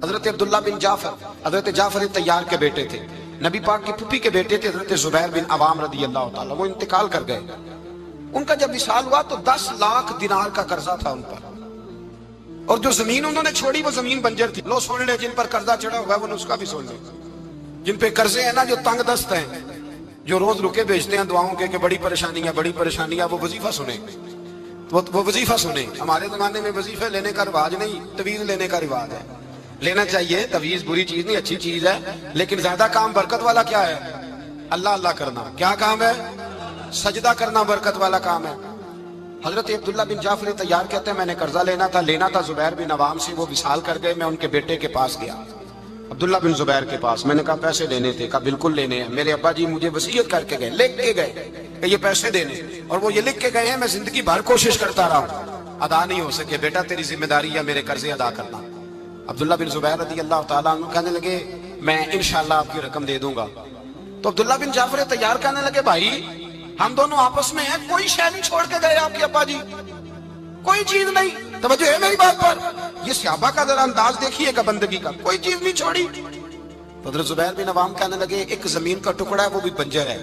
حضرت عبداللہ بن جعفر حضرت جعفر تیار کے بیٹے تھے، نبی پاک کی پھوپھی کے بیٹے تھے حضرت زبیر بن عوام رضی اللہ تعالیٰ، وہ انتقال کر گئے۔ ان کا جب وصال ہوا تو 10 لاکھ دینار کا قرضہ تھا ان پر، اور جو زمین انہوں نے چھوڑی وہ زمین بنجر تھی۔ لو سن لے، جن پر قرضہ چڑھا ہوا ہے وہ نسخہ بھی سن لے، جن پہ قرضے ہیں نا، جو تنگ دست ہیں، جو روز رکے بھیجتے ہیں دعاؤں کے کہ بڑی پریشانی ہے بڑی پریشانی ہے، وہ وظیفہ سنیں، وہ وظیفہ سنیں۔ ہمارے زمانے میں وظیفے لینے کا رواج نہیں، تویز لینے کا رواج ہے۔ لینا چاہیے، تویز بری چیز نہیں، اچھی چیز ہے، لیکن زیادہ کام برکت والا کیا ہے؟ اللہ اللہ کرنا۔ کیا کام ہے؟ سجدہ کرنا برکت والا کام ہے۔ حضرت عبداللہ بن جعفر تیار کہتے ہیں میں نے قرضہ لینا تھا زبیر بن عوام سے، وہ وصال کر گئے۔ میں ان کے بیٹے کے پاس گیا، عبداللہ بن زبیر کے پاس۔ میں نے کہا پیسے لینے تھے، کہا بالکل لینے ہیں، میرے ابا جی مجھے وصیت کر کے گئے، لکھ کے گئے کہ یہ پیسے دینے، اور وہ یہ لکھ کے گئے ہیں، میں زندگی بھر کوشش کرتا رہا ہوں، ادا نہیں ہو سکے، بیٹا تیری ذمہ داری ہے میرے قرضے ادا کرنا۔ عبداللہ بن زبیر رضی اللہ تعالیٰ عنہ کہنے لگے میں انشاءاللہ آپ کی رقم دے دوں گا۔ تو عبداللہ بن جعفر تیار کہنے لگے بھائی ہم دونوں آپس میں ہیں، کوئی شے نہیں چھوڑ کے گئے آپ کے ابا جی، کوئی چیز نہیں۔ توجہ ہے میری بات پر؟ یہ صحابہ کا ذرا انداز دیکھیے گا بندگی کا، کوئی چیز نہیں چھوڑی۔ حضرت زبیر بن عوام کہنے لگے ایک زمین کا ٹکڑا ہے وہ بھی بنجر ہے،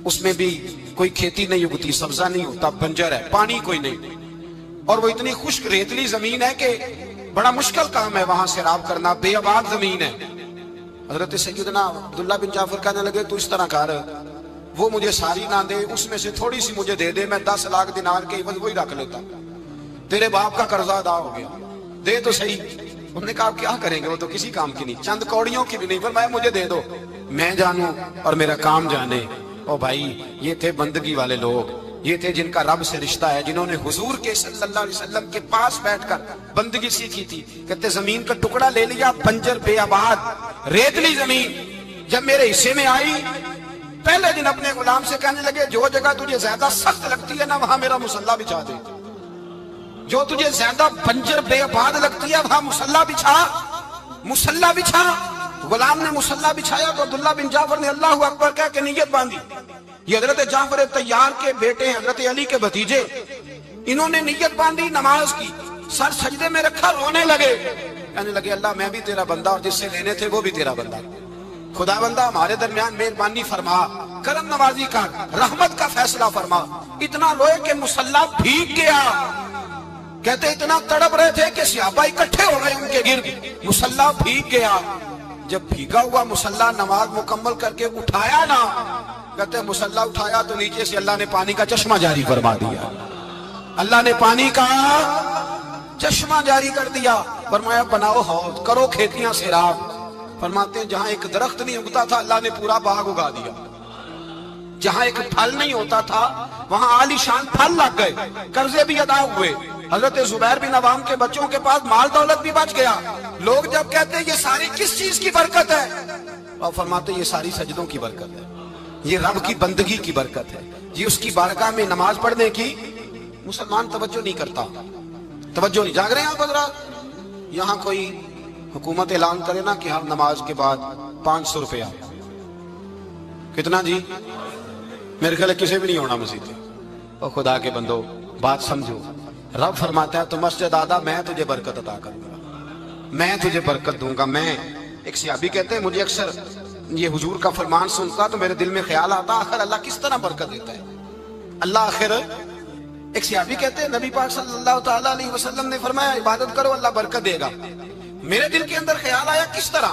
اس میں بھی کوئی کھیتی نہیں اگتی، سبزہ نہیں ہوتا، بنجر ہے، پانی کوئی نہیں، اور وہ اتنی خشک ریتلی زمین ہے کہ بڑا مشکل کام ہے وہاں سیراب کرنا، بے آباد زمین ہے۔ حضرت سیدنا عبداللہ بن جعفر کہنے لگے تو اس طرح کر، وہ مجھے ساری نہ دے، اس میں سے تھوڑی سی مجھے دے دے، میں 10 لاکھ دینار کے عوض وہی رکھ لیتا، تیرے باپ کا قرضہ ادا ہو گیا، دے تو صحیح۔ انہوں نے کہا آپ کیا کریں گے، وہ تو کسی کام کی نہیں، چند کوڑیوں کی بھی نہیں، فرمایا مجھے دے دو، میں جانوں اور میرا کام جانے۔ او بھائی یہ تھے بندگی والے لوگ، یہ تھے جن کا رب سے رشتہ ہے، جنہوں نے حضور کے صلی اللہ علیہ وسلم کے پاس بیٹھ کر بندگی سیکھی تھی۔ کہتے زمین کا ٹکڑا لے لیا، بنجر بے آباد ریتلی زمین، جب میرے حصے میں آئی پہلے دن اپنے غلام سے کہنے لگے جو جگہ تجھے زیادہ سخت لگتی ہے نا وہاں میرا مصلی بچھا دے، جو تجھے زیادہ بنجر بے آباد لگتی ہے وہاں مصلی بچھا، مصلی بچھا۔ غلام نے مصلی بچھایا تو عبداللہ بن جعفر نے اللہ اکبر کہہ کے نیت باندھی۔ یہ حضرت جعفر تیار کے بیٹے ہیں، حضرت علی کے بھتیجے، انہوں نے نیت باندھی، نماز کی، سر سجدے میں رکھا، رونے لگے، کہنے لگے اللہ میں بھی تیرا بندہ اور جس سے لینے تھے وہ بھی تیرا بندہ، خدا بندہ ہمارے درمیان مہربانی فرما، کرم نوازی کر، رحمت کا فیصلہ فرما۔ اتنا روئے کہ مصلی بھیگ گیا، کہتے اتنا تڑپ رہے تھے کہ صحابہ اکٹھے ہو گئے ان کے گرد، مصلی بھیگ گیا۔ جب بھیگا ہوا مصلی نماز مکمل کر کے اٹھایا نا، کہتے مصلی اٹھایا تو نیچے سے اللہ نے پانی کا چشمہ جاری فرما دیا، اللہ نے پانی کا چشمہ جاری کر دیا، فرمایا بناؤ حوض، کرو کھیتیاں سیراب۔ فرماتے ہیں جہاں ایک درخت نہیں اگتا تھا اللہ نے پورا باغ اگا دیا، جہاں ایک پھل نہیں ہوتا تھا وہاں عالی شان پھل لگ گئے، قرضے بھی ادا ہوئے۔ حضرت زبیر بن عوام کے بچوں کے پاس مال دولت بھی بچ گیا۔ لوگ جب کہتے ہیں یہ ساری کس چیز کی برکت ہے، اور فرماتے ہیں یہ ساری سجدوں کی برکت ہے، یہ رب کی بندگی کی برکت ہے، یہ اس کی بارگاہ میں نماز پڑھنے کی۔ مسلمان توجہ نہیں کرتا، توجہ نہیں، جاگ رہے ہیں آپ حضرات؟ یہاں کوئی حکومت اعلان کرے نا کہ ہر نماز کے بعد 500 روپیہ، کتنا جی؟ میرے خیال کسی بھی نہیں ہونا مسجد میں۔ اور خدا کے بندو بات سمجھو، رب فرماتا ہے تو مسجد آدھا میں تجھے برکت عطا کروں گا، میں تجھے برکت دوں گا۔ میں ایک صحابی کہتے ہیں مجھے اکثر یہ حضور کا فرمان سنتا تو میرے دل میں خیال آتا آخر اللہ کس طرح برکت دیتا ہے اللہ آخر۔ ایک صحابی کہتے ہیں نبی پاک صلی اللہ تعالیٰ علیہ وسلم نے فرمایا عبادت کرو اللہ برکت دے گا۔ میرے دل کے اندر خیال آیا کس طرح،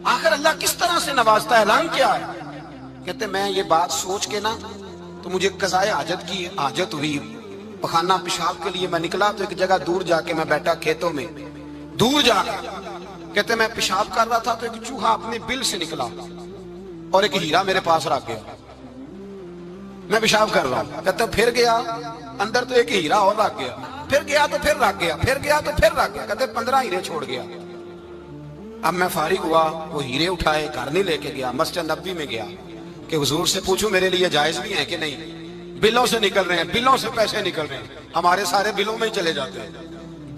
آخر اللہ کس طرح سے نوازتا ہے، اعلان کیا ہے؟ کہتے میں یہ بات سوچ کے نا تو مجھے قضائے حاجت کی حاجت ہوئی، پخانہ پیشاب کے لیے میں نکلا تو ایک جگہ دور جا کے میں بیٹھا کھیتوں میں، دور جا کے کہتے میں پیشاب کر رہا تھا تو ایک چوہا اپنے بل سے نکلا اور ایک ہیرا میرے پاس رکھ گیا، میں پیشاب کر رہا ہوں، کہتے پھر گیا اندر تو ایک ہیرا اور رکھ گیا، پھر گیا تو پھر رکھ گیا، پھر گیا تو پھر رکھ گیا، کہتے 15 ہیرے چھوڑ گیا۔ اب میں فارغ ہوا، وہ ہیرے اٹھائے گھر نہیں لے کے گیا، مسجد نبوی میں گیا کہ حضور سے پوچھوں میرے لیے جائز بھی ہیں کہ نہیں، بلوں سے نکل رہے ہیں، بلوں سے پیسے نکل رہے ہیں، ہمارے سارے بلوں میں ہی چلے جاتے ہیں،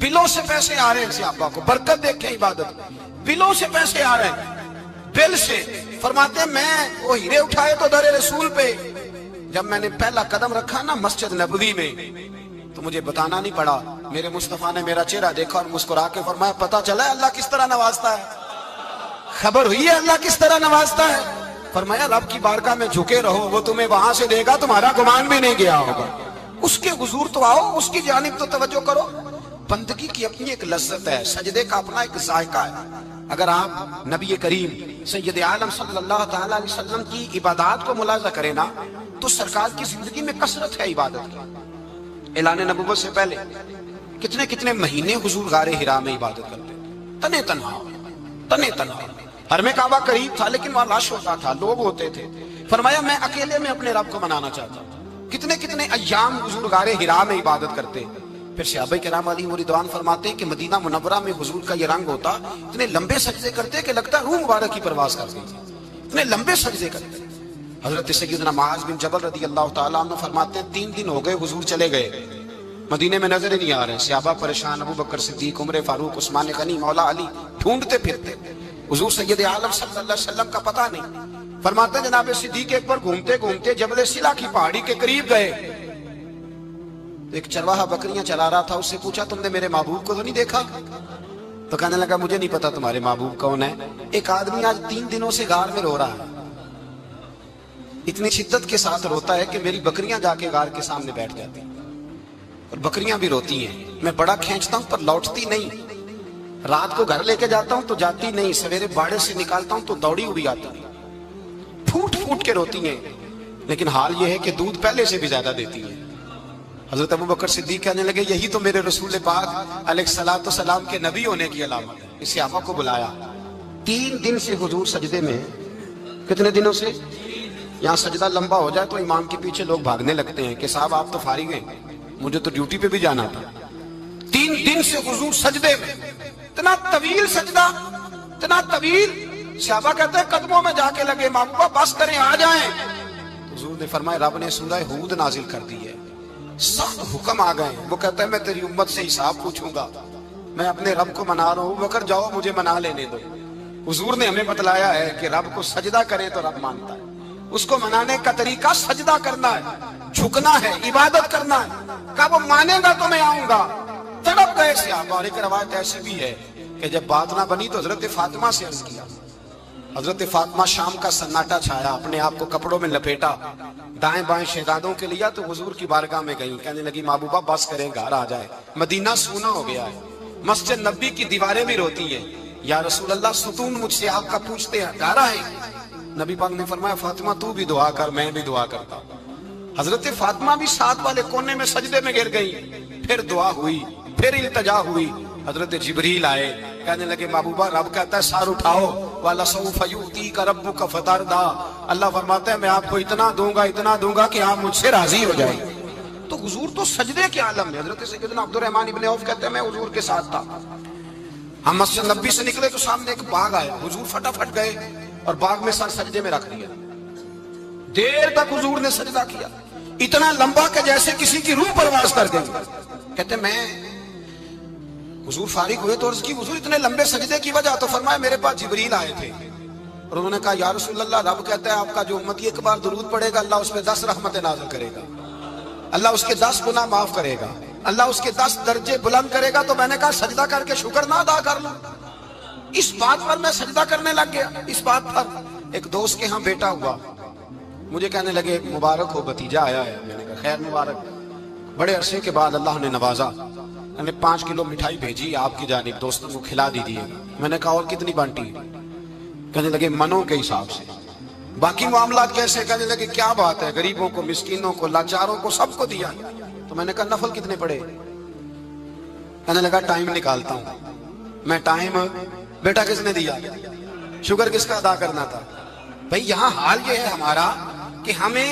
بلوں سے پیسے آ رہے ہیں صحابہ کو، برکت دیکھیں عبادت، بلوں سے پیسے آ رہے ہیں، بل سے۔ فرماتے ہیں میں وہ ہیرے اٹھائے تو در رسول پہ، جب میں نے پہلا قدم رکھا نا مسجد نبوی میں تو مجھے بتانا نہیں پڑا میرے مصطفیٰ نے میرا چہرہ دیکھا اور مسکرا کے فرمایا پتہ چلا ہے اللہ کس طرح نوازتا ہے؟ خبر ہوئی ہے اللہ کس طرح نوازتا ہے؟ فرمایا رب کی بارگاہ میں جھکے رہو، وہ تمہیں وہاں سے دے گا تمہارا گمان بھی نہیں گیا ہوگا۔ اس کے حضور تو آؤ، اس کی جانب تو توجہ کرو۔ بندگی کی اپنی ایک لذت ہے، سجدے کا اپنا ایک ذائقہ ہے۔ اگر آپ نبی کریم سید عالم صلی اللہ تعالیٰ علیہ وسلم کی عبادات کو ملاحظہ کریں نا تو سرکار کی زندگی میں کثرت ہے عبادت کی۔ اعلان نبوت سے پہلے کتنے کتنے مہینے حضور غار حرا میں عبادت کرتے تنے تنہا۔ حرم کعبہ قریب تھا لیکن وہاں رش ہوتا تھا، لوگ ہوتے تھے۔ فرمایا میں اکیلے میں اپنے رب کو منانا چاہتا ہوں۔ کتنے کتنے ایام حضور غار حرا میں عبادت کرتے۔ پھر صحابہ کرام علیہم رضوان فرماتے ہیں کہ مدینہ منورہ میں حضور کا یہ رنگ ہوتا، اتنے لمبے سجدے کرتے کہ لگتا روح مبارک کی پرواز کرتے، اتنے لمبے سجدے کرتے۔ حضرت سیدنا معاذ بن جبل رضی اللہ تعالیٰ عنہ فرماتے ہیں 3 دن ہو گئے حضور چلے گئے، مدینے میں نظر ہی نہیں آ رہے۔ صحابہ پریشان، ابو بکر صدیق، عمر فاروق، عثمان غنی، مولا علی ڈھونڈتے پھرتے، حضور سید عالم صلی اللہ علیہ وسلم کا پتہ نہیں۔ فرماتے ہیں جناب صدیق ایک بار گھومتے گھومتے جبل سلا کی پہاڑی کے قریب گئے، ایک چرواہا بکریاں چلا رہا تھا، اس سے پوچھا تم نے میرے محبوب کو تو نہیں دیکھا؟ تو کہنے لگا مجھے نہیں پتا تمہارے محبوب کون ہے۔ ایک آدمی آج 3 دنوں سے غار میں رو رہا ہے، اتنی شدت کے ساتھ روتا ہے کہ میری بکریاں جا کے غار کے سامنے بیٹھ جاتی ہیں، اور بکریاں بھی روتی ہیں۔ میں بڑا کھینچتا ہوں پر لوٹتی نہیں، رات کو گھر لے کے جاتا ہوں تو جاتی نہیں، سویرے باڑے سے نکالتا ہوں تو دوڑی ہوئی آتی ہیں، پھوٹ پھوٹ کے روتی ہیں، لیکن حال یہ ہے کہ دودھ پہلے سے بھی زیادہ دیتی ہیں۔ حضرت ابو بکر صدیق کہنے لگے یہی تو میرے رسول پاک علیہ الصلوۃ والسلام کے نبی ہونے کی علامت ہے۔ اس صحابہ کو بلایا، 3 دن سے حضور سجدے میں۔ کتنے دنوں سے؟ یہاں سجدہ لمبا ہو جائے تو امام کے پیچھے لوگ بھاگنے لگتے ہیں کہ صاحب آپ تو فارغ ہیں، مجھے تو ڈیوٹی پہ بھی جانا تھا۔ 3 دن سے حضور سجدے میں، اتنا طویل سجدہ، اتنا طویل۔ صحابہ کہتے ہیں قدموں میں جا کے لگے، محبوبہ بس کریں آ جائیں۔ حضور نے فرمایا رب نے سورہ ہود نازل کر دی ہے، سخت حکم آ گئے۔ وہ کہتا ہے میں تیری امت سے حساب پوچھوں گا، میں اپنے رب کو منا رہا ہوں، بکر جاؤ مجھے منا لینے دو۔ حضور نے ہمیں بتلایا ہے کہ رب کو سجدہ کریں تو رب مانتا ہے، اس کو منانے کا طریقہ سجدہ کرنا ہے، جھکنا ہے، عبادت کرنا ہے۔ کہا وہ مانے گا تو میں آؤں گا۔ تڑپ گئے صحابہ۔ اور ایک روایت ایسی بھی ہے کہ جب بات نہ بنی تو حضرت فاطمہ سے عرض کیا۔ حضرت فاطمہ شام کا سناٹا چھایا، اپنے آپ کو کپڑوں میں لپیٹا، دائیں بائیں شہزادوں کے لیا تو حضور کی بارگاہ میں گئیں، کہنے لگی محبوبہ بس کریں گھر آ جائے، مدینہ سونا ہو گیا ہے، مسجد نبی کی دیواریں بھی روتی ہیں، یا رسول اللہ ستون مجھ سے آپ کا پوچھتے ہیں گھر آئے۔ نبی پاک نے فرمایا فاطمہ تو بھی دعا کر، میں بھی دعا کرتا ہوں۔ حضرت فاطمہ بھی ساتھ والے کونے میں سجدے میں گر گئی، پھر دعا ہوئی، پھر التجا ہوئی۔ حضرت جبریل آئے، کہنے لگے محبوبہ رب کہتا ہے سار اٹھاؤ، وَلَسَوْفَ يُؤْتِيكَ رَبُّكَ فَتَرْضَىٰ، اللہ فرماتا ہے میں آپ کو اتنا دوں گا کہ آپ مجھ سے راضی ہو جائیں۔ تو حضور تو سجدے کے عالم میں۔ حضرت سیدنا عبد الرحمن ابن عوف کہتے ہیں میں حضور کے ساتھ تھا، ہم مسجد نبی سے نکلے تو سامنے ایک باغ آیا، حضور فٹافٹ گئے اور باغ میں سر سجدے میں رکھ دیا۔ دیر تک حضور نے سجدہ کیا، اتنا لمبا کہ جیسے کسی کی روح پرواز کر گئی۔ کہتے میں حضور فارغ ہوئے تو عرض کی حضور اتنے لمبے سجدے کی وجہ؟ تو فرمایا میرے پاس جبریل آئے تھے اور انہوں نے کہا یا رسول اللہ رب کہتا ہے آپ کا جو امتی ایک بار درود پڑھے گا اللہ اس پہ 10 رحمتیں نازل کرے گا، اللہ اس کے 10 گناہ معاف کرے گا، اللہ اس کے 10 درجے بلند کرے گا۔ تو میں نے کہا سجدہ کر کے شکر نہ ادا کر لوں؟ اس بات پر میں سجدہ کرنے لگ گیا۔ اس بات پر ایک دوست کے ہاں بیٹا ہوا، مجھے کہنے لگے مبارک ہو بھتیجا آیا ہے۔ میں نے کہا خیر مبارک۔ بڑے عرصے کے بعد اللہ نے نوازا، میں نے 5 کلو مٹھائی بھیجی آپ کی جانب، دوستوں کو کھلا دیجیے۔ میں نے کہا اور کتنی بانٹی؟ کہنے لگے منوں کے حساب سے۔ باقی معاملات کیسے؟ کہنے لگے کیا بات ہے، غریبوں کو، مسکینوں کو، لاچاروں کو، سب کو دیا۔ تو میں نے کہا نفل کتنے پڑے؟ کہنے لگا ٹائم نکالتا ہوں۔ میں ٹائم بیٹا کس نے دیا؟ شکر کس کا ادا کرنا تھا؟ بھئی یہاں حال یہ ہے ہمارا کہ ہمیں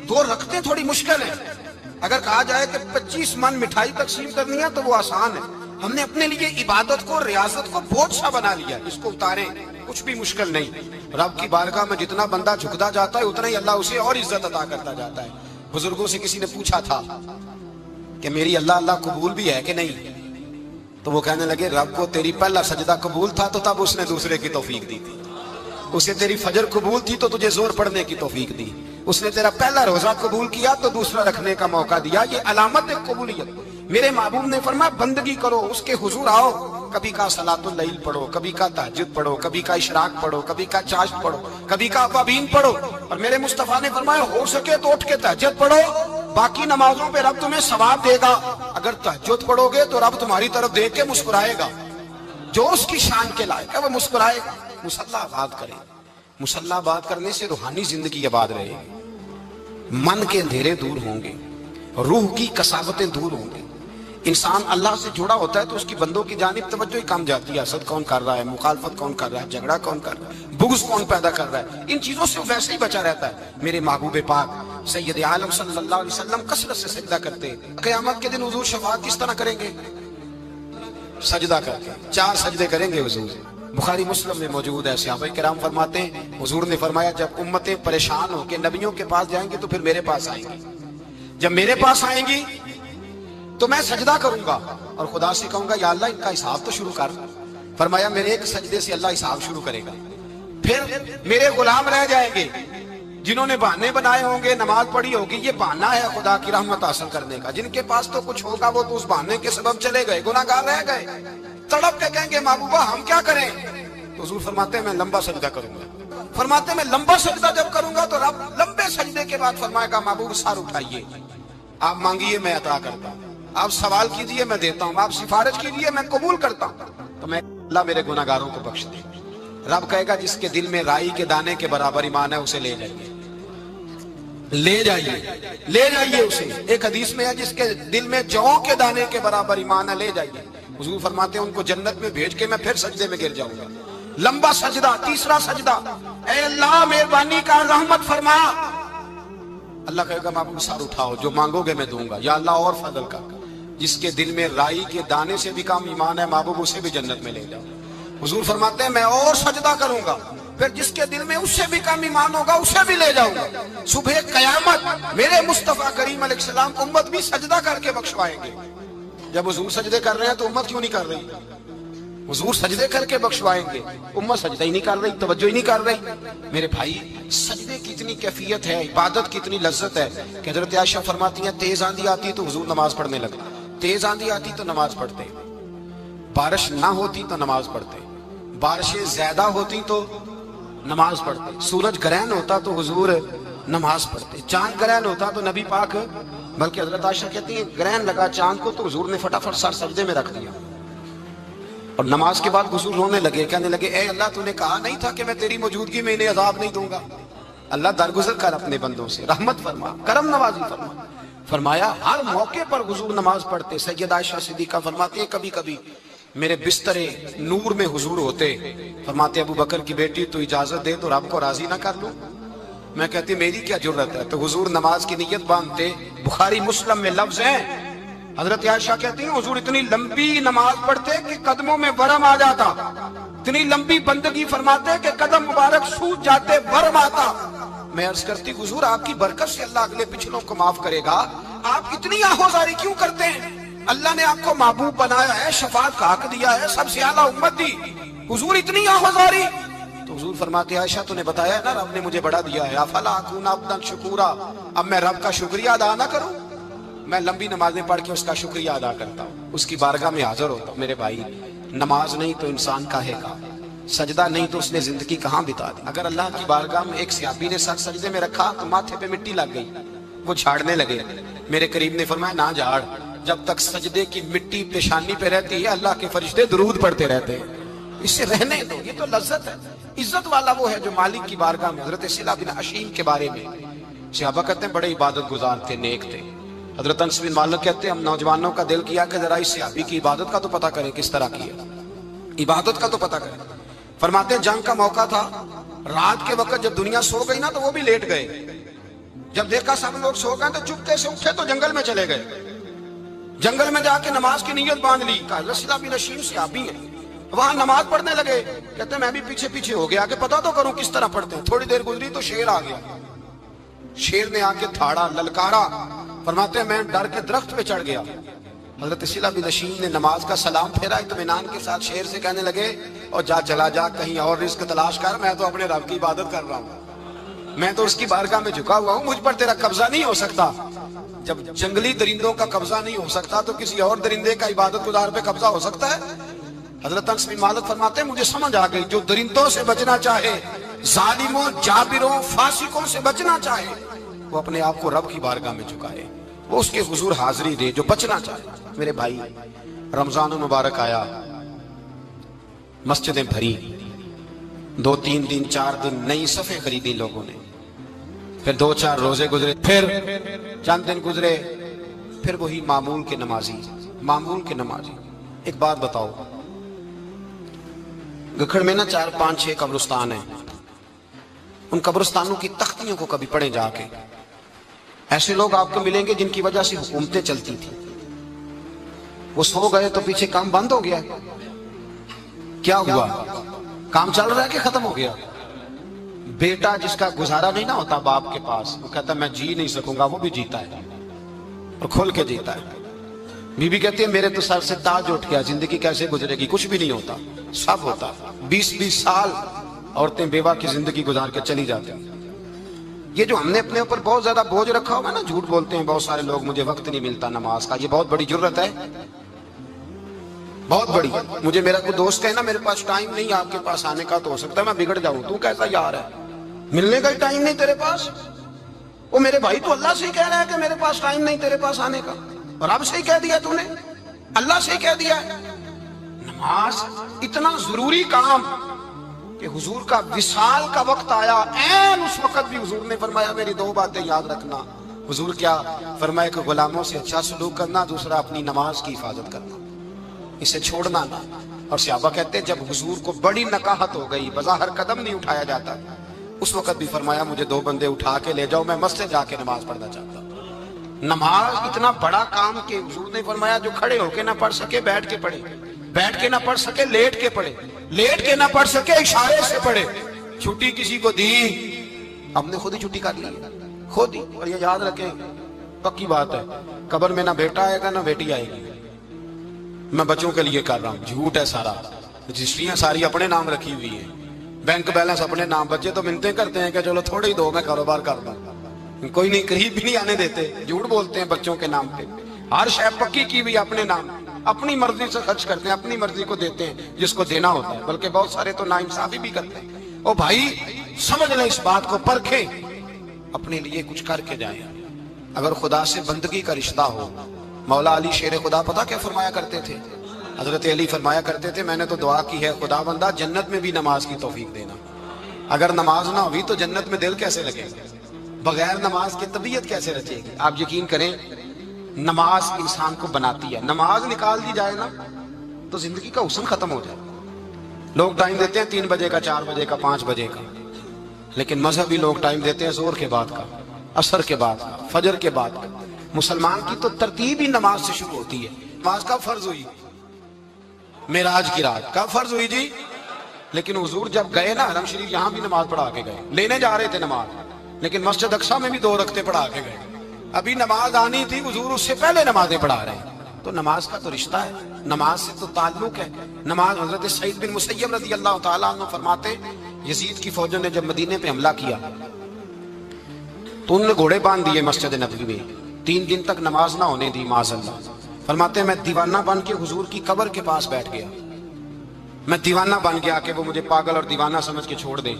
2 رکھتے تھوڑی مشکل ہے۔ اگر کہا جائے کہ 25 من مٹھائی تقسیم کرنی ہے تو وہ آسان ہے، ہم نے اپنے لیے عبادت کو، ریاضت کو بہت سا بنا لیا، اس کو اتاریں کچھ بھی مشکل نہیں۔ رب کی بارگاہ میں جتنا بندہ جھکتا جاتا ہے اتنا ہی اللہ اسے اور عزت عطا کرتا جاتا ہے۔ بزرگوں سے کسی نے پوچھا تھا کہ میری اللہ قبول بھی ہے کہ نہیں؟ تو وہ کہنے لگے رب کو تیری پہلا سجدہ قبول تھا تو تب اس نے دوسرے کی توفیق دی تھی، اسے تیری فجر قبول تھی تو تجھے زور پڑھنے کی توفیق دی، اس نے تیرا پہلا روزہ قبول کیا تو دوسرا رکھنے کا موقع دیا۔ یہ علامت ہے قبولیت۔ میرے محبوب نے فرمایا بندگی کرو، اس کے حضور آؤ، کبھی کا صلاۃ اللیل پڑھو، کبھی کا تہجد پڑھو، کبھی کا اشراق پڑھو، کبھی کا چاشت پڑھو، کبھی کا اوابین پڑھو۔ اور میرے مصطفیٰ نے فرمایا ہو سکے تو اٹھ کے تہجد پڑھو، باقی نمازوں پہ رب تمہیں ثواب دے گا۔ اگر تہجد پڑھو گے تو رب تمہاری طرف دیکھ کے مسکرائے گا، جو اس کی شان کے لائق ہے وہ مسکرائے گا۔ مصلی آباد کریں، مصلی آباد کرنے سے روحانی زندگی آباد رہے گی، من کے اندھیرے دور ہوں گے، روح کی کساوتیں دور ہوں گی۔ انسان اللہ سے جڑا ہوتا ہے تو اس کی بندوں کی جانب توجہ ہی کم جاتی ہے، حسد کون کر رہا ہے، مخالفت کون کر رہا ہے، جھگڑا کون کر رہا ہے، بغض کون پیدا کر رہا ہے، ان چیزوں سے ویسے ہی بچا رہتا ہے۔ میرے محبوب پاک سید عالم صلی اللہ علیہ وسلم کثرت سے سجدہ کرتے ہیں۔ قیامت کے دن حضور شفاعت کس طرح کریں گے؟ سجدہ کر کے 4 سجدے کریں گے حضور۔ بخاری مسلم میں موجود ہے، صحابہ کرام فرماتے ہیں حضور نے فرمایا جب امتیں پریشان ہو کے نبیوں کے پاس جائیں گے تو پھر میرے پاس آئیں گی، جب میرے پاس آئیں گی تو میں سجدہ کروں گا اور خدا سے کہوں گا یا اللہ ان کا حساب تو شروع کر۔ فرمایا میرے ایک سجدے سے اللہ حساب شروع کرے گا، پھر میرے غلام رہ جائیں گے جنہوں نے بہانے بنائے ہوں گے، نماز پڑھی ہوگی، یہ بہانہ ہے خدا کی رحمت حاصل کرنے کا، جن کے پاس تو کچھ ہوگا وہ تو اس بہانے کے سبب چلے گئے، گناہگار رہ گئے، تڑپ کے کہیں گے محبوبہ ہم کیا کریں؟ تو حضور فرماتے ہیں میں لمبا سجدہ کروں گا۔ فرماتے ہیں میں لمبا سجدہ جب کروں گا تو رب لمبے سجدے کے بعد فرمائے گا محبوب سر اٹھائیے، آپ مانگیے میں عطا کرتا ہوں، آپ سوال کیجئے میں دیتا ہوں، آپ سفارش کیجئے میں قبول کرتا ہوں۔ تو میں اللہ میرے گناہگاروں کو بخش دے۔ رب کہے گا جس کے دل میں رائی کے دانے کے برابر ایمان ہے اسے لے جائیے، لے جائیے، لے جائیے اسے۔ ایک حدیث میں ہے جس کے دل میں جو کے دانے کے برابر ایمان ہے لے جائیے۔ حضور فرماتے ہیں ان کو جنت میں بھیج کے میں پھر سجدے میں گر جاؤں گا۔ لمبا سجدہ، تیسرا سجدہ، اے اللہ مہربانی کا رحمت فرما۔ اللہ کہے گا محبوب سر اٹھاؤ، جو مانگو گے میں دوں گا، یا اللہ اور فضل کر۔ جس کے دل میں رائی کے دانے سے بھی کم ایمان ہے محبوب اسے بھی جنت میں لے جاؤ۔ حضور فرماتے ہیں میں اور سجدہ کروں گا، پھر جس کے دل میں اس سے بھی کم ایمان ہوگا اسے بھی لے جاؤں گا۔ صبح قیامت میرے مصطفیٰ کریم علیہ السلام امت بھی سجدہ کر کے بخشوائیں گے۔ جب حضور سجدے کر رہے ہیں تو امت کیوں نہیں کر رہی؟ حضور سجدے کر کے بخشوائیں گے، امت سجدہ ہی نہیں کر رہی، توجہ ہی نہیں کر رہی۔ میرے بھائی سجدے کی اتنی کیفیت ہے، عبادت کی اتنی لذت ہے کہ حضرت عائشہ فرماتی ہیں تیز آندھی آتی تو حضور نماز پڑھنے لگا، تیز آندھی آتی تو نماز پڑھتے، بارش نہ ہوتی تو نماز پڑھتے، بارشیں زیادہ ہوتی تو نماز پڑھتے، سورج گرہن ہوتا تو حضور نماز پڑھتے، چاند گرہن ہوتا تو نبی پاک، بلکہ حضرت عائشہ کہتی ہیں گرہن لگا چاند کو تو حضور نے فٹافٹ سر سجدے میں رکھ دیا، اور نماز کے بعد حضور رونے لگے، کہنے لگے اے اللہ تو نے کہا نہیں تھا کہ میں تیری موجودگی میں انہیں عذاب نہیں دوں گا؟ اللہ درگزر کر اپنے بندوں سے، رحمت فرما، کرم نوازی فرما۔ فرمایا ہر موقع پر حضور نماز پڑھتے۔ سیدہ عائشہ صدیقہ فرماتی ہیں کبھی کبھی میرے بستر نور میں حضور ہوتے، فرماتے ابو بکر کی بیٹی تو اجازت دے تو رب کو راضی نہ کر لوں؟ میں کہتی میری کیا جرت ہے، تو حضور نماز کی نیت باندھتے۔ بخاری مسلم میں لفظ ہیں، حضرت عائشہ کہتی ہیں حضور اتنی لمبی نماز پڑھتے کہ قدموں میں ورم آ جاتا، اتنی لمبی بندگی فرماتے کہ قدم مبارک سوج جاتے، ورم آتا۔ میں عرض کرتی حضور آپ کی برکت سے اللہ اگلے پچھلوں کو معاف کرے گا، آپ اتنی آہوزاری کیوں کرتے ہیں؟ اللہ نے آپ کو محبوب بنایا ہے، شفاعت کا حق دیا ہے، سب سے اعلیٰ امت دی، حضور اتنی آہوزاری؟ تو حضور فرماتے عائشہ تو نے بتایا ہے نا رب نے مجھے بڑا دیا ہے، افلا اکون عبدا شکورا، اب میں رب کا شکریہ ادا نہ کروں؟ میں لمبی نمازیں پڑھ کے اس کا شکریہ ادا کرتا ہوں، اس کی بارگاہ میں حاضر ہوتا ہوں۔ میرے بھائی نماز نہیں تو انسان کاہے کا، سجدہ نہیں تو اس نے زندگی کہاں بتا دی؟ اگر اللہ کی بارگاہ میں ایک صحابی نے سر سجدے میں رکھا تو ماتھے پہ مٹی لگ گئی، وہ جھاڑنے لگے، میرے قریب نے فرمایا نہ جھاڑ، جب تک سجدے کی مٹی پیشانی پہ رہتی ہے اللہ کے فرشتے درود پڑھتے رہتے ہیں، اسے رہنے دو، یہ تو لذت ہے۔ عزت والا وہ ہے جو مالک کی بارگاہ میں۔ حضرت صلہ بن اشیم کے بارے میں صحابہ کہتے ہیں بڑے عبادت گزار تھے، نیک تھے۔ حضرت انس بن مالک کہتے ہیں ہم نوجوانوں کا دل کیا کہ ذرا اس صحابی کی عبادت کا تو پتہ کریں کس طرح کی ہے، عبادت کا تو پتہ کریں۔ فرماتے ہیں جنگ کا موقع تھا، رات کے وقت جب دنیا سو گئی نا تو وہ بھی لیٹ گئے، جب دیکھا سب لوگ سو گئے تو چپکے سے اٹھے تو جنگل میں چلے گئے، جنگل میں جا کے نماز کی نیت باندھ لی۔ حضرت صلہ بن اشیم صحابی ہیں، وہاں نماز پڑھنے لگے، کہتے ہیں میں بھی پیچھے پیچھے ہو گیا کہ پتہ تو کروں کس طرح پڑھتے ہیں۔ تھوڑی دیر گزری تو شیر آ گیا، شیر نے آ کے دھاڑا، للکارا، فرماتے ہیں میں ڈر کے درخت پہ چڑھ گیا۔ حضرت صلہ بن اشیم نے نماز کا سلام پھیرا، اطمینان کے ساتھ شیر سے کہنے لگے اور جا چلا جا کہیں اور رزق تلاش کر، میں تو اپنے رب کی عبادت کر رہا ہوں۔ میں تو اس کی بارگاہ میں جھکا ہوا ہوں، مجھ پر تیرا قبضہ نہیں ہو سکتا۔ جب جنگلی درندوں کا قبضہ نہیں ہو سکتا تو کسی اور درندے کا عبادت گزار پہ قبضہ ہو سکتا ہے؟ حضرت انس بن مالک فرماتے ہیں مجھے سمجھ آ گئی، جو درندوں سے بچنا چاہے، ظالموں، جابروں، فاسقوں سے بچنا چاہے، وہ اپنے آپ کو رب کی بارگاہ میں جھکائے، وہ اس کے حضور حاضری دے جو بچنا چاہے۔ میرے بھائی، رمضان المبارک آیا، مسجدیں بھری، 2-3 دن 4 دن نئی صفیں خریدی لوگوں نے، پھر 2-4 روزے گزرے، پھر چند دن گزرے، پھر وہی معمول کے نمازی۔ ایک بات بتاؤ، گکھڑ میں نا 4-5-6 قبرستان ہیں، ان قبرستانوں کی تختیوں کو کبھی پڑھیں جا کے، ایسے لوگ آپ کو ملیں گے جن کی وجہ سے حکومتیں چلتی تھی، وہ سو گئے تو پیچھے کام بند ہو گیا۔ کیا ہوا؟ کام چل رہا ہے کہ ختم ہو گیا؟ بیٹا جس کا گزارا نہیں نہ ہوتا باپ کے پاس، وہ کہتا ہے میں جی نہیں سکوں گا، وہ بھی جیتا ہے اور کھول کے جیتا ہے۔ بی بی کہتی ہے میرے تو سر سے تاج اٹھ گیا، زندگی کیسے گزرے گی؟ کچھ بھی نہیں ہوتا، سب ہوتا۔ 20-20 سال عورتیں بیوہ کی زندگی گزار کے چلی جاتی ہیں۔ یہ جو ہم نے اپنے اوپر بہت زیادہ بوجھ رکھا ہوا ہے نا، جھوٹ بولتے ہیں بہت سارے لوگ، مجھے وقت نہیں ملتا نماز کا، یہ بہت بڑی جرت ہے، بہت بڑی۔ مجھے میرا کوئی دوست کہے نا میرے پاس ٹائم نہیں آپ کے پاس آنے کا، تو ہو سکتا ہے میں بگڑ جاؤں، تو کیسا یار ہے، ملنے کا ٹائم نہیں تیرے پاس؟ وہ میرے بھائی تو اللہ سے ہی کہہ رہا ہے کہ میرے پاس ٹائم نہیں تیرے پاس آنے کا، اور رب سے ہی کہہ دیا تو نے، اللہ سے ہی کہہ دیا ہے۔ نماز اتنا ضروری کام کہ حضور کا وصال کا وقت آیا، عین اس وقت بھی حضور نے فرمایا میری 2 باتیں یاد رکھنا۔ حضور کیا فرمایا کہ غلاموں سے اچھا سلوک کرنا، دوسرا اپنی نماز کی حفاظت کرنا، اسے چھوڑنا نہ۔ اور صحابہ کہتے ہیں جب حضور کو بڑی نکاہت ہو گئی، بظاہر قدم نہیں اٹھایا جاتا، اس وقت بھی فرمایا مجھے 2 بندے اٹھا کے لے جاؤ، میں مسجد جا کے نماز پڑھنا چاہتا ہوں۔ نماز اتنا بڑا کام کہ حضور نے فرمایا جو کھڑے ہو کے نہ پڑھ سکے بیٹھ کے پڑھے، بیٹھ کے نہ پڑھ سکے لیٹ کے پڑھے، لیٹ کے نہ پڑھ سکے اشارے سے پڑھے۔ چھٹی کسی کو دی، ہم نے خود ہی چھٹی کر لی، خود ہی۔ اور یہ یاد رکھیں، پکی بات ہے، قبر میں نہ بیٹا آئے گا نہ بیٹی آئے گی۔ میں بچوں کے لیے کر رہا ہوں، جھوٹ ہے سارا، رجسٹریاں ساری اپنے نام رکھی ہوئی ہیں، بینک بیلنس اپنے نام، بچے تو منتیں کرتے ہیں کہ چلو تھوڑے ہی دو، میں کاروبار کر دوں، کوئی نہیں، قریب بھی نہیں آنے دیتے، جھوٹ بولتے ہیں بچوں کے نام پہ۔ ہر شے پکی کی ہوئی اپنے نام، اپنی مرضی سے خرچ کرتے ہیں، اپنی مرضی کو دیتے ہیں جس کو دینا ہوتا ہے، بلکہ بہت سارے تو ناانصافی بھی کرتے ہیں۔ او بھائی سمجھ لیں اس بات کو، پرکھیں، اپنے لیے کچھ کر کے جائیں۔ اگر خدا سے بندگی کا رشتہ ہو، مولا علی شیر خدا پتہ کیا فرمایا کرتے تھے؟ حضرت علی فرمایا کرتے تھے میں نے تو دعا کی ہے خدا بندہ جنت میں بھی نماز کی توفیق دینا۔ اگر نماز نہ ہوئی تو جنت میں دل کیسے لگے گا؟ بغیر نماز کی طبیعت کیسے رچے گی؟ آپ یقین کریں نماز انسان کو بناتی ہے، نماز نکال دی جائے نا تو زندگی کا حسن ختم ہو جائے۔ لوگ ٹائم دیتے ہیں 3 بجے کا، 4 بجے کا، 5 بجے کا، لیکن مذہبی لوگ ٹائم دیتے ہیں زور کے بعد کا، عصر کے بعد کا، فجر کے بعد کا۔ مسلمان کی تو ترتیب ہی نماز سے شروع ہوتی ہے۔ نماز کب فرض ہوئی؟ معراج کی رات۔ کب فرض ہوئی جی؟ لیکن حضور جب گئے نا حرم شریف، یہاں بھی نماز پڑھا کے گئے، لینے جا رہے تھے نماز، لیکن مسجد اقصیٰ میں بھی 2 رکعتیں پڑھا کے گئے۔ ابھی نماز آنی تھی، حضور اس سے پہلے نمازیں پڑھا رہے ہیں۔ تو نماز کا تو رشتہ ہے، نماز سے تو تعلق ہے۔ نماز حضرت سعید بن مسیب رضی اللہ تعالیٰ عنہ فرماتے یزید کی فوجوں نے جب مدینے پہ حملہ کیا تو انہوں نے گھوڑے باندھ دیے مسجد نبوی میں، 3 دن تک نماز نہ ہونے دی معاذ اللہ۔ فرماتے ہیں میں دیوانہ بن کے حضور کی قبر کے پاس بیٹھ گیا، میں دیوانہ بن گیا کہ وہ مجھے پاگل اور دیوانہ سمجھ کے چھوڑ دے۔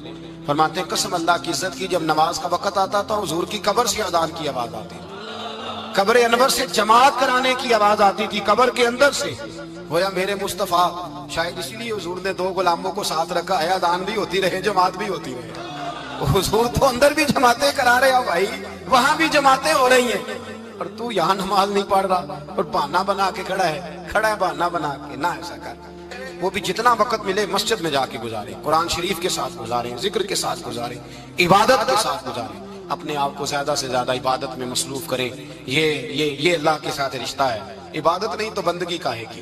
فرماتے ہیں قسم اللہ کی عزت کی جب نماز کا وقت آتا تو حضور کی قبر سے اذان کی آواز آتی، قبر انور سے جماعت کرانے کی آواز آتی تھی، قبر کے اندر سے۔ گویا میرے مصطفیٰ، شاید اسی لیے حضور نے 2 غلاموں کو ساتھ رکھا ہے، اذان بھی ہوتی رہے جماعت بھی ہوتی رہے۔ حضور تو اندر بھی جماعتیں کرا رہے ہو بھائی، وہاں بھی جماعتیں ہو رہی ہیں، اور تو یہاں نماز نہیں پڑھ رہا اور بہانہ بنا کے کھڑا ہے بہانہ بنا کے۔ نہ ایسا کر، وہ بھی جتنا وقت ملے مسجد میں جا کے گزارے، قرآن شریف کے ساتھ گزارے، ذکر کے ساتھ گزارے، عبادت کے ساتھ گزارے، اپنے آپ کو زیادہ سے زیادہ عبادت میں مصروف کرے۔ یہ اللہ کے ساتھ رشتہ ہے، عبادت نہیں تو بندگی کاہے کی۔